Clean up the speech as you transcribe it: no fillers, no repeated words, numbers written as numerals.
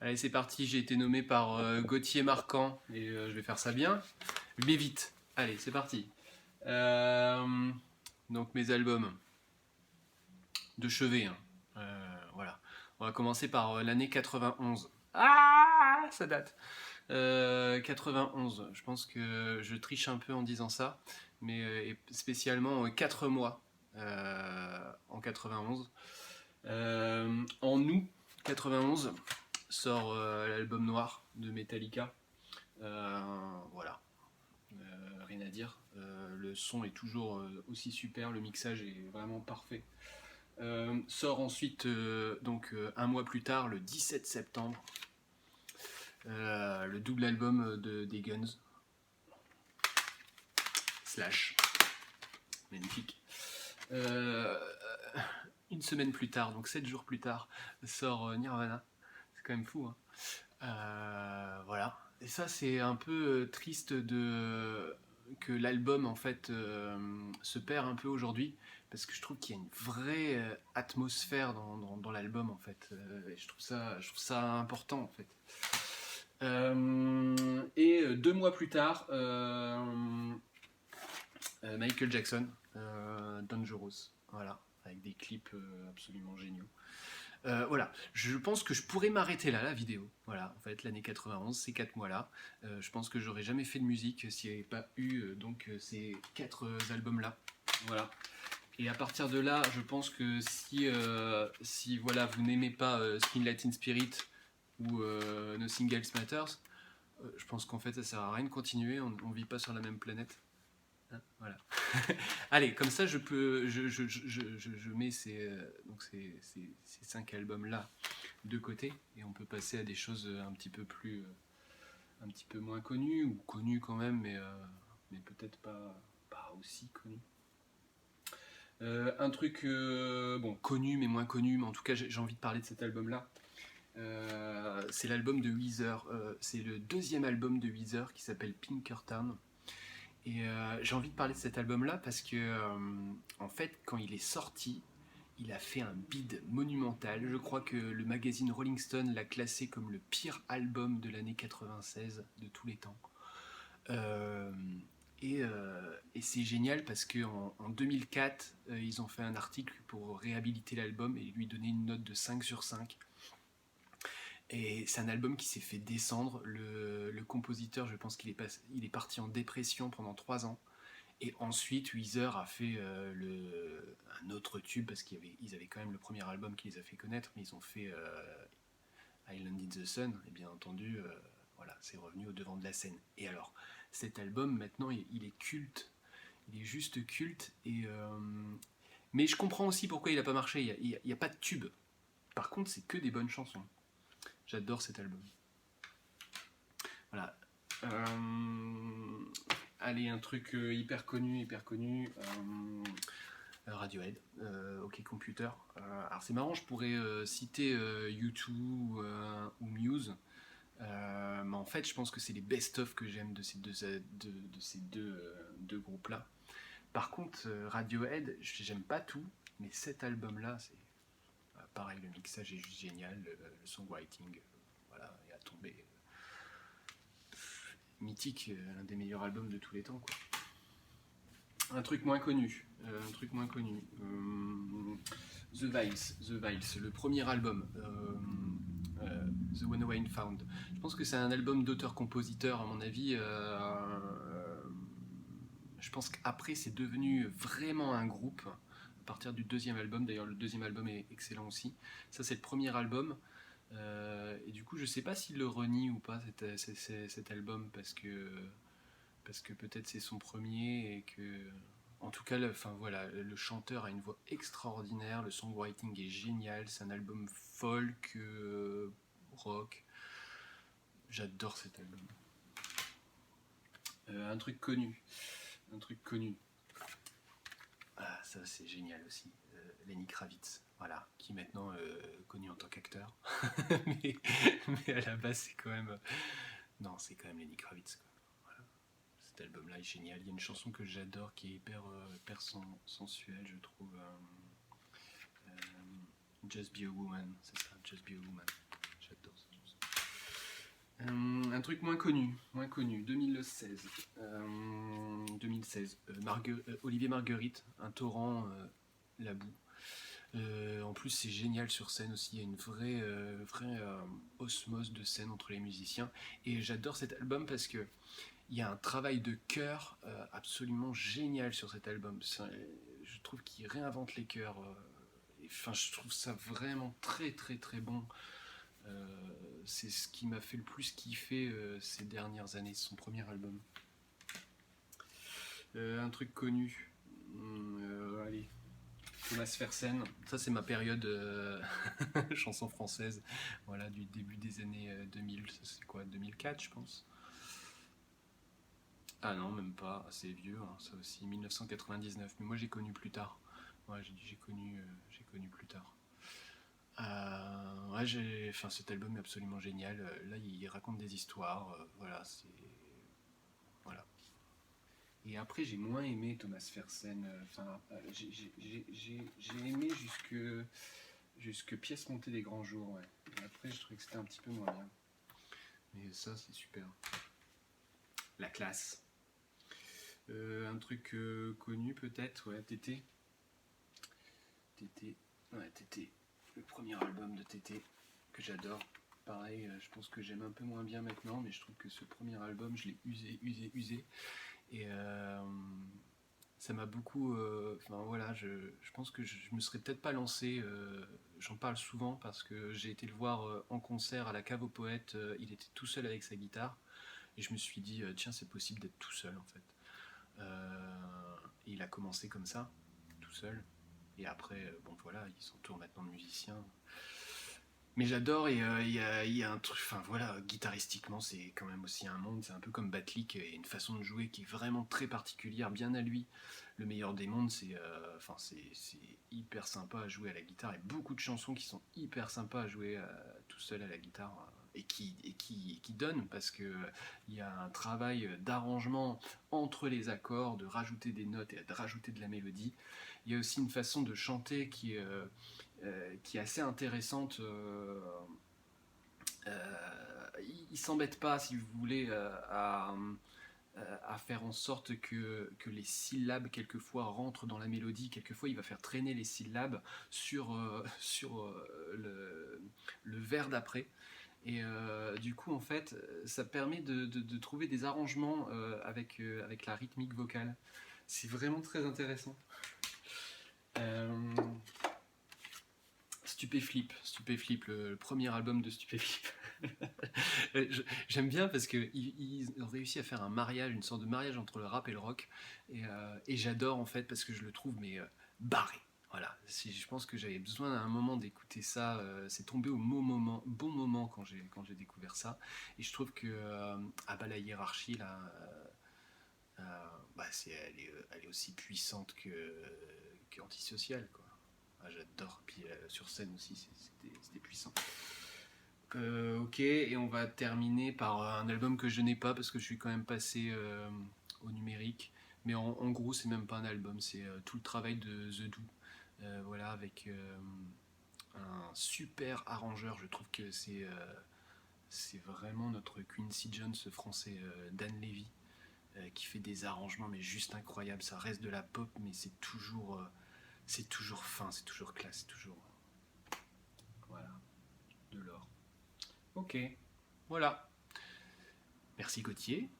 Allez, c'est parti, j'ai été nommé par Gauthier Marquand et je vais faire ça bien, mais vite. Allez, c'est parti. Euh, donc mes albums de chevet, hein. Voilà. On va commencer par l'année 91. Ah, ça date. 91, je pense que je triche un peu en disant ça, mais et spécialement 4 mois en 91. En août 91 sort l'album noir de Metallica. Voilà, rien à dire. Le son est toujours aussi super, le mixage est vraiment parfait. Sort ensuite, donc un mois plus tard, le 17 septembre, le double album des Guns, Slash, magnifique. Une semaine plus tard, donc 7 jours plus tard, sort Nirvana. C'est quand même fou, hein. Voilà. Et ça, c'est un peu triste que l'album en fait se perd un peu aujourd'hui parce que je trouve qu'il y a une vraie atmosphère dans l'album en fait. Et je trouve ça important en fait. Et 2 mois plus tard, Michael Jackson, Dangerous, voilà, avec des clips absolument géniaux. Voilà, je pense que je pourrais m'arrêter là, la vidéo. Voilà, en fait, l'année 91, ces 4 mois-là. Je pense que j'aurais jamais fait de musique s'il n'y avait pas eu ces 4 albums-là. Voilà. Et à partir de là, je pense que si voilà, vous n'aimez pas Spin Latin Spirit ou Nothing Else Matters, je pense qu'en fait, ça sert à rien de continuer. On ne vit pas sur la même planète. Hein, voilà. Allez, comme ça, je mets ces 5 albums-là de côté et on peut passer à des choses un petit peu moins connues ou connues quand même, mais peut-être pas aussi connues. Un truc bon, connu mais moins connu, mais en tout cas j'ai envie de parler de cet album-là. C'est l'album de Weezer. C'est le deuxième album de Weezer qui s'appelle Pinkerton. Et j'ai envie de parler de cet album-là parce que, en fait, quand il est sorti, il a fait un bid monumental. Je crois que le magazine Rolling Stone l'a classé comme le pire album de l'année 96 de tous les temps. Euh, et c'est génial parce qu'en 2004, ils ont fait un article pour réhabiliter l'album et lui donner une note de 5 sur 5. Et c'est un album qui s'est fait descendre. Le compositeur, je pense il est parti en dépression pendant 3 ans. Et ensuite, Weezer a fait un autre tube, parce qu'ils avaient quand même le premier album qui les a fait connaître, mais ils ont fait Island in the Sun, et bien entendu, voilà, c'est revenu au devant de la scène. Et alors, cet album, maintenant, il est culte, il est juste culte, mais je comprends aussi pourquoi il n'a pas marché, il n'y a pas de tube. Par contre, c'est que des bonnes chansons. J'adore cet album. Voilà. Allez, un truc hyper connu. Radiohead, OK Computer. Alors c'est marrant, je pourrais citer U2 ou Muse, mais en fait je pense que c'est les best-of que j'aime de ces deux groupes-là. Par contre, Radiohead, j'aime pas tout, mais cet album-là, c'est pareil, le mixage est juste génial, le songwriting, voilà, est à tomber. Mythique, l'un des meilleurs albums de tous les temps, quoi. Un truc moins connu. The Vials, le premier album, The One Wayne Found. Je pense que c'est un album d'auteur-compositeur, à mon avis. Je pense qu'après, c'est devenu vraiment un groupe. À partir du deuxième album, d'ailleurs, le deuxième album est excellent aussi. Ça, c'est le premier album. Et du coup, je sais pas s'il le renie ou pas, cet album, parce que peut-être c'est son premier et que en tout cas voilà, le chanteur a une voix extraordinaire, le songwriting est génial, c'est un album folk, rock, j'adore cet album. Un truc connu, ah, ça c'est génial aussi, Lenny Kravitz, voilà, qui est maintenant connu en tant qu'acteur, mais à la base c'est quand même non, c'est quand même Lenny Kravitz, quoi. Cet album-là est génial. Il y a une chanson que j'adore qui est hyper sensuelle, je trouve. Just Be a Woman, c'est ça, Just Be a Woman. J'adore cette chanson. Un truc moins connu, 2016. 2016. Olivier Marguerite, Un torrent, la boue. En plus, c'est génial sur scène aussi. Il y a une vraie osmose de scène entre les musiciens. Et j'adore cet album parce que il y a un travail de chœur absolument génial sur cet album. Je trouve qu'il réinvente les chœurs. Enfin, je trouve ça vraiment très très très bon. C'est ce qui m'a fait le plus kiffer ces dernières années, son premier album. Un truc connu. Allez. Thomas Fersen, ça c'est ma période chanson française, voilà, du début des années 2000, c'est quoi, 2004 je pense. Ah non, même pas, c'est vieux, hein, ça aussi, 1999, mais moi j'ai connu plus tard. Ouais, j'ai connu plus tard. Ouais, cet album est absolument génial. Là, il raconte des histoires, voilà, c'est... Voilà. Et après, j'ai moins aimé Thomas Fersen. J'ai aimé jusque Pièce montée des grands jours. Ouais. Et après, je trouvais que c'était un petit peu moins bien. Mais ça, c'est super. La classe. Un truc connu peut-être, ouais, Tété. Ouais, Tété. Le premier album de Tété que j'adore. Pareil, je pense que j'aime un peu moins bien maintenant, mais je trouve que ce premier album, je l'ai usé. Et ça m'a beaucoup... voilà, je pense que je me serais peut-être pas lancé. J'en parle souvent parce que j'ai été le voir en concert à la Cave aux Poètes. Il était tout seul avec sa guitare. Et je me suis dit, tiens, c'est possible d'être tout seul en fait. Et il a commencé comme ça, tout seul. Et après, bon voilà, il s'entoure maintenant de musiciens. Mais j'adore, et il y a un truc, enfin voilà, guitaristiquement c'est quand même aussi un monde, c'est un peu comme Batlick, et une façon de jouer qui est vraiment très particulière, bien à lui. Le meilleur des mondes, c'est hyper sympa à jouer à la guitare, et beaucoup de chansons qui sont hyper sympas à jouer tout seul à la guitare, et qui donnent, parce que il y a un travail d'arrangement entre les accords, de rajouter des notes et de rajouter de la mélodie. Il y a aussi une façon de chanter qui est assez intéressante. Il s'embête pas, si vous voulez, à faire en sorte que les syllabes quelquefois rentrent dans la mélodie. Quelquefois il va faire traîner les syllabes sur le vers d'après. Et du coup en fait ça permet de trouver des arrangements avec la rythmique vocale. C'est vraiment très intéressant. Stupéflip, le premier album de Stupéflip. J'aime bien parce qu'ils ont réussi à faire un mariage, une sorte de mariage entre le rap et le rock. Et j'adore en fait parce que je le trouve barré. Voilà, je pense que j'avais besoin à un moment d'écouter ça. C'est tombé au bon moment quand j'ai découvert ça. Et je trouve que la hiérarchie là, elle est aussi puissante que antisociale quoi. Ah, j'adore. Puis sur scène aussi, c'était puissant. Ok, et on va terminer par un album que je n'ai pas parce que je suis quand même passé au numérique. Mais en gros, c'est même pas un album, c'est tout le travail de The Do. Voilà, avec un super arrangeur. Je trouve que c'est vraiment notre Quincy Jones français, Dan Levy, qui fait des arrangements mais juste incroyables. Ça reste de la pop, mais c'est toujours fin, c'est toujours classe, c'est toujours... Voilà, de l'or. Ok, voilà. Merci Gauthier.